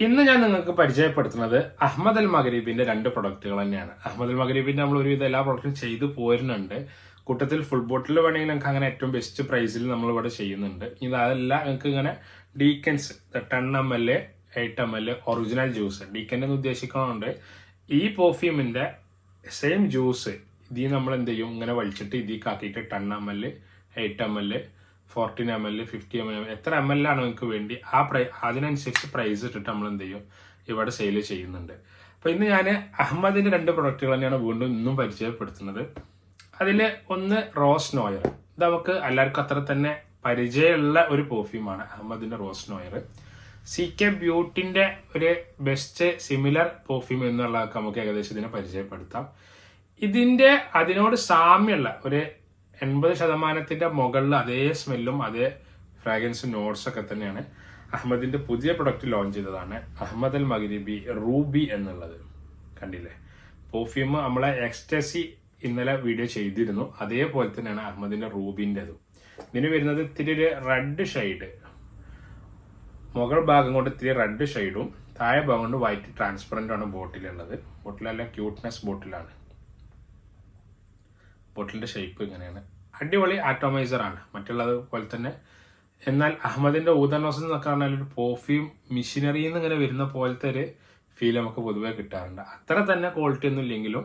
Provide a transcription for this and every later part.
ഇന്ന് ഞാൻ നിങ്ങൾക്ക് പരിചയപ്പെടുത്തുന്നത് അഹമ്മദ് അൽ മഗ്രിബിന്റെ 2 പ്രൊഡക്റ്റുകൾ തന്നെയാണ്. അഹമ്മദ് അൽ മഗ്രിബിന്റെ നമ്മൾ ഒരുവിധം എല്ലാ പ്രൊഡക്റ്റും ചെയ്തു പോരുന്നുണ്ട്. കൂട്ടത്തിൽ ഫുൾ ബോട്ടിൽ വേണമെങ്കിൽ നമുക്ക് അങ്ങനെ ഏറ്റവും ബെസ്റ്റ് പ്രൈസിൽ നമ്മൾ ഇവിടെ ചെയ്യുന്നുണ്ട്. അതല്ല നിങ്ങൾക്ക് ഇങ്ങനെ decants 10 ml 8 ml original juice ഡീക്കൻ്റെ ഉദ്ദേശിക്കണമുണ്ട്. ഈ പെർഫ്യൂമിന്റെ സെയിം ജ്യൂസ് ഇതിൽ നമ്മൾ എന്ത് ചെയ്യും, ഇങ്ങനെ വലിച്ചിട്ട് ഇതിൽ ആക്കിയിട്ട് 10 ml 8 ml 14 ml 50 ml എത്ര ml ആണ് നിങ്ങൾക്ക് വേണ്ടി അതിനനുസരിച്ച് പ്രൈസ് ഇട്ടിട്ട് നമ്മൾ എന്ത് ചെയ്യും ഇവിടെ സെയിൽ ചെയ്യുന്നുണ്ട്. അപ്പോൾ ഇന്ന് ഞാൻ അഹമ്മദിന്റെ 2 പ്രൊഡക്റ്റുകൾ തന്നെയാണ് വീണ്ടും ഇന്നും പരിചയപ്പെടുത്തുന്നത്. അതിൽ ഒന്ന് റോസ് നോയർ. ഇത് നമുക്ക് എല്ലാവർക്കും അത്ര തന്നെ പരിചയമുള്ള ഒരു പെർഫ്യൂമാണ് അഹമ്മദിന്റെ റോസ് നോയർ. CK ബ്യൂട്ടിന്റെ ഒരു ബെസ്റ്റ് സിമിലർ പെർഫ്യൂം എന്നുള്ളതൊക്കെ നമുക്ക് ഏകദേശം ഇതിനെ പരിചയപ്പെടുത്താം. ഇതിന്റെ അതിനോട് സാമ്യമുള്ള ഒരു 80% മുകളിൽ അതേ സ്മെല്ലും അതേ ഫ്രാഗ്രൻസ് നോട്ട്സ് ഒക്കെ തന്നെയാണ് അഹമ്മദിന്റെ പുതിയ പ്രൊഡക്റ്റ് ലോഞ്ച് ചെയ്തതാണ് അഹമ്മദ് അൽ മഗ്രിബി റൂബി എന്നുള്ളത്. കണ്ടില്ലേ, പെർഫ്യൂം നമ്മളെ എക്സ്റ്റസി ഇന്നലെ വീഡിയോ ചെയ്തിരുന്നു, അതേപോലെ തന്നെയാണ് അഹമ്മദിന്റെ റൂബിൻ്റെതും. ഇതിന് വരുന്നത് ഇത്തിരി ഒരു റെഡ് ഷെയ്ഡ്, മുകൾ ഭാഗം കൊണ്ട് ഇത്തിരി റെഡ് ഷെയ്ഡും താഴെ ഭാഗം കൊണ്ട് വൈറ്റ് ട്രാൻസ്പെറൻ്റ് ആണ് ബോട്ടിലുള്ളത്. ബോട്ടിലല്ല, ക്യൂട്ട്നെസ് ബോട്ടിലാണ്. ബോട്ടിലിന്റെ ഷേപ്പ് ഇങ്ങനെയാണ്. അടിപൊളി ആറ്റോമൈസർ ആണ് മറ്റുള്ളത് പോലെ തന്നെ. എന്നാൽ അഹമ്മദിന്റെ ഊതനോസ് എന്നൊക്കെ പറഞ്ഞാൽ ഒരു പെർഫ്യൂം മിഷനറിയിൽ നിന്ന് ഇങ്ങനെ വരുന്ന പോലത്തെ ഒരു ഫീൽ നമുക്ക് പൊതുവെ കിട്ടാറുണ്ട്. അത്ര തന്നെ ക്വാളിറ്റി ഒന്നും ഇല്ലെങ്കിലും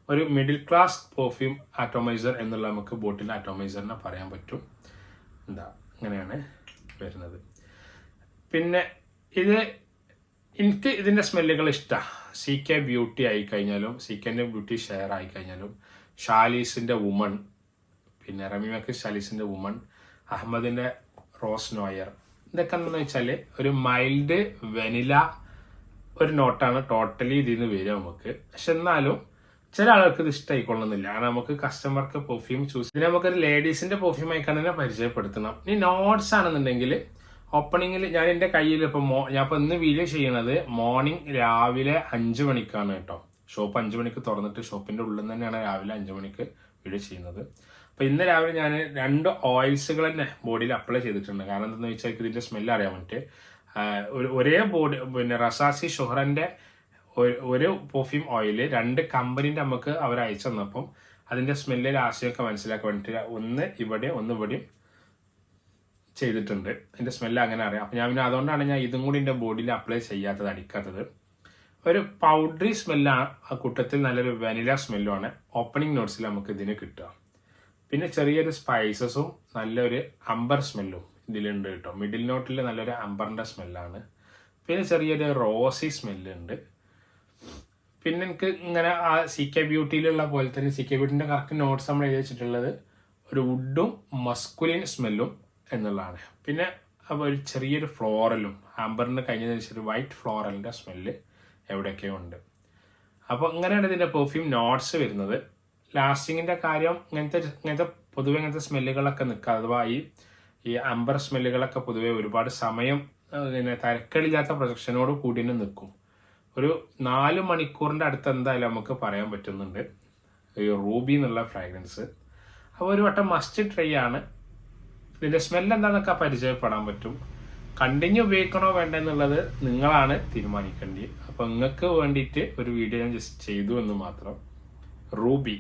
ഒരു മിഡിൽ ക്ലാസ് പെർഫ്യൂം ആറ്റോമൈസർ എന്നുള്ള നമുക്ക് ബോട്ടിൽ ആറ്റോമൈസറിനെ പറയാൻ പറ്റും. ഇങ്ങനെയാണ് വരുന്നത്. പിന്നെ എനിക്ക് ഇതിന്റെ സ്മെല്ലുകൾ ഇഷ്ടമാണ്. CK ബ്യൂട്ടി ആയി കഴിഞ്ഞാലും CKന്റെ ബ്യൂട്ടി ഷെയർ ആയി കഴിഞ്ഞാലും ഷാലീസിന്റെ വുമൺ, പിന്നെ റമീമക്ക് ഷാലീസിന്റെ വുമൺ, അഹമ്മദിന്റെ റോസ് നോയർ, ഇതൊക്കെ എന്താണെന്ന് വെച്ചാൽ ഒരു മൈൽഡ് വെനില ഒരു നോട്ടാണ് ടോട്ടലി ഇതിൽ നിന്ന് വരിക നമുക്ക്. പക്ഷെ എന്നാലും ചില ആൾക്ക് ഇത് ഇഷ്ടമായിക്കൊള്ളുന്നില്ല. കാരണം നമുക്ക് കസ്റ്റമർക്ക് പെർഫ്യൂം ചൂസ് ഇതിന് നമുക്കൊരു ലേഡീസിന്റെ പെർഫ്യൂം ആയിക്കാൻ തന്നെ പരിചയപ്പെടുത്തണം. ഇനി നോട്ട്സ് ആണെന്നുണ്ടെങ്കിൽ ഓപ്പണിങ്ങിൽ ഞാൻ എൻ്റെ കയ്യിൽ ഞാൻ ഇന്ന് വീഡിയോ ചെയ്യണത് മോർണിംഗ് രാവിലെ 5 മണിക്കാണ് കേട്ടോ. ഷോപ്പ് 5 മണിക്ക് തുറന്നിട്ട് ഷോപ്പിന്റെ ഉള്ളിൽ തന്നെയാണ് രാവിലെ 5 മണിക്ക് വീഡിയോ ചെയ്യുന്നത്. അപ്പൊ ഇന്ന് രാവിലെ ഞാൻ 2 ഓയിൽസുകൾ തന്നെ ബോഡിയിൽ അപ്ലൈ ചെയ്തിട്ടുണ്ട്. കാരണം എന്താണെന്ന് വെച്ചാൽ ഇതിന്റെ സ്മെല്ല് അറിയാൻ വേണ്ടി ഒരേ ബോഡി പിന്നെ റസാസി ഷുഹറിന്റെ ഒരു പെർഫ്യൂം ഓയില് 2 കമ്പനീന്റെ നമുക്ക് അവർ അയച്ചു തന്നപ്പം അതിന്റെ സ്മെല്ലിൽ ആശയമൊക്കെ മനസ്സിലാക്കാൻ വേണ്ടിയിട്ട് ഒന്ന് ഇവിടെയും ചെയ്തിട്ടുണ്ട്. അതിന്റെ സ്മെല്ല് അങ്ങനെ അറിയാം. അപ്പൊ ഞാൻ അതുകൊണ്ടാണ് ഞാൻ ഇതും കൂടി എന്റെ ബോഡിയിൽ അപ്ലൈ ചെയ്യാത്തത്, അടിക്കാത്തത്. ഒരു പൗഡറി സ്മെല്ലാണ് ആ കൂട്ടത്തിൽ, നല്ലൊരു വാനില സ്മെല്ലുമാണ് ഓപ്പണിംഗ് നോട്ട്സിൽ നമുക്ക് ഇതിന് കിട്ടുക. പിന്നെ ചെറിയൊരു സ്പൈസസും നല്ലൊരു അംബർ സ്മെല്ലും ഇതിലുണ്ട് കേട്ടോ. മിഡിൽ നോട്ടിൽ നല്ലൊരു അംബറിന്റെ സ്മെല്ലാണ്. പിന്നെ ചെറിയൊരു റോസി സ്മെല്ലുണ്ട്. പിന്നെ എനിക്ക് ഇങ്ങനെ ആ CK ബ്യൂട്ടിയിലുള്ള പോലെ തന്നെ CK ബ്യൂട്ടിന്റെ കറക്റ്റ് നോട്ട്സ് നമ്മൾ എഴുതി വെച്ചിട്ടുള്ളത് ഒരു വുഡും മസ്കുലിൻ സ്മെല്ലും എന്നുള്ളതാണ്. പിന്നെ ഒരു ചെറിയൊരു ഫ്ലോറലും ആംബറിന് കഴിഞ്ഞതിന് ശേഷം വൈറ്റ് ഫ്ലോറലിന്റെ സ്മെല്ല് എവിടെയൊക്കെയോ ഉണ്ട്. അപ്പോൾ ഇങ്ങനെയാണ് ഇതിന്റെ പെർഫ്യൂം നോട്ട്സ് വരുന്നത്. ലാസ്റ്റിങ്ങിന്റെ കാര്യം ഇങ്ങനത്തെ പൊതുവെ ഇങ്ങനത്തെ സ്മെല്ലുകളൊക്കെ നിൽക്കുക. അഥവാ ഈ അംബർ സ്മെല്ലുകളൊക്കെ പൊതുവെ ഒരുപാട് സമയം പിന്നെ തരക്കേടില്ലാത്ത പ്രൊജക്ഷനോട് കൂടി തന്നെ നിൽക്കും. ഒരു 4 മണിക്കൂറിന്റെ അടുത്ത് എന്തായാലും നമുക്ക് പറയാൻ പറ്റുന്നുണ്ട് ഈ റൂബി എന്നുള്ള ഫ്രാഗ്രൻസ്. അപ്പോൾ ഒരു വട്ടം മസ്റ്റ് ട്രൈ ആണ്. ഇതിന്റെ സ്മെല്ല് എന്താണെന്നൊക്കെ പരിചയപ്പെടാൻ പറ്റും. കണ്ടിന്യൂ ഉപയോഗിക്കണോ വേണ്ട എന്നുള്ളത് നിങ്ങളാണ് തീരുമാനിക്കേണ്ടത്. അപ്പൊ നിങ്ങൾക്ക് വേണ്ടിയിട്ട് ഒരു വീഡിയോ ഞാൻ ജസ്റ്റ് ചെയ്തു എന്ന് മാത്രം. റൂബി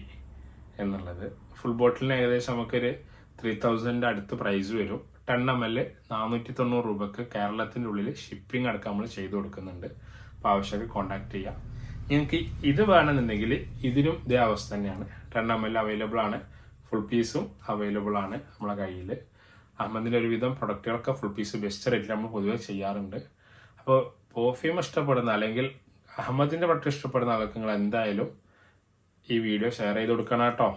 എന്നുള്ളത് ഫുൾ ബോട്ടിലിന് ഏകദേശം നമുക്കൊരു 3000 അടുത്ത് പ്രൈസ് വരും. 10 ml 490 രൂപക്ക് കേരളത്തിന്റെ ഉള്ളിൽ ഷിപ്പിംഗ് അടക്കം നമ്മൾ ചെയ്തു കൊടുക്കുന്നുണ്ട്. അപ്പൊ ആവശ്യമൊക്കെ കോൺടാക്ട് ചെയ്യാം. നിങ്ങൾക്ക് ഇത് വേണമെന്നുണ്ടെങ്കിൽ ഇതിനും ഇതേ അവസ്ഥ തന്നെയാണ്. 10 ml അവൈലബിൾ ആണ്, ഫുൾ പീസും അവൈലബിൾ ആണ് നമ്മളെ കയ്യിൽ. അഹമ്മദിന്റെ ഒരുവിധം പ്രൊഡക്റ്റുകളൊക്കെ ഫുൾ പീസ് ബെസ്റ്റ് റേറ്റിൽ നമ്മൾ പൊതുവെ ചെയ്യാറുണ്ട്. അപ്പോൾ പെർഫ്യൂം ഇഷ്ടപ്പെടുന്ന അല്ലെങ്കിൽ അഹമ്മദിന്റെ പ്രൊഡക്റ്റ് ഇഷ്ടപ്പെടുന്ന ആൾക്ക് നിങ്ങൾ എന്തായാലും ഈ വീഡിയോ ഷെയർ ചെയ്ത് കൊടുക്കണം കേട്ടോ.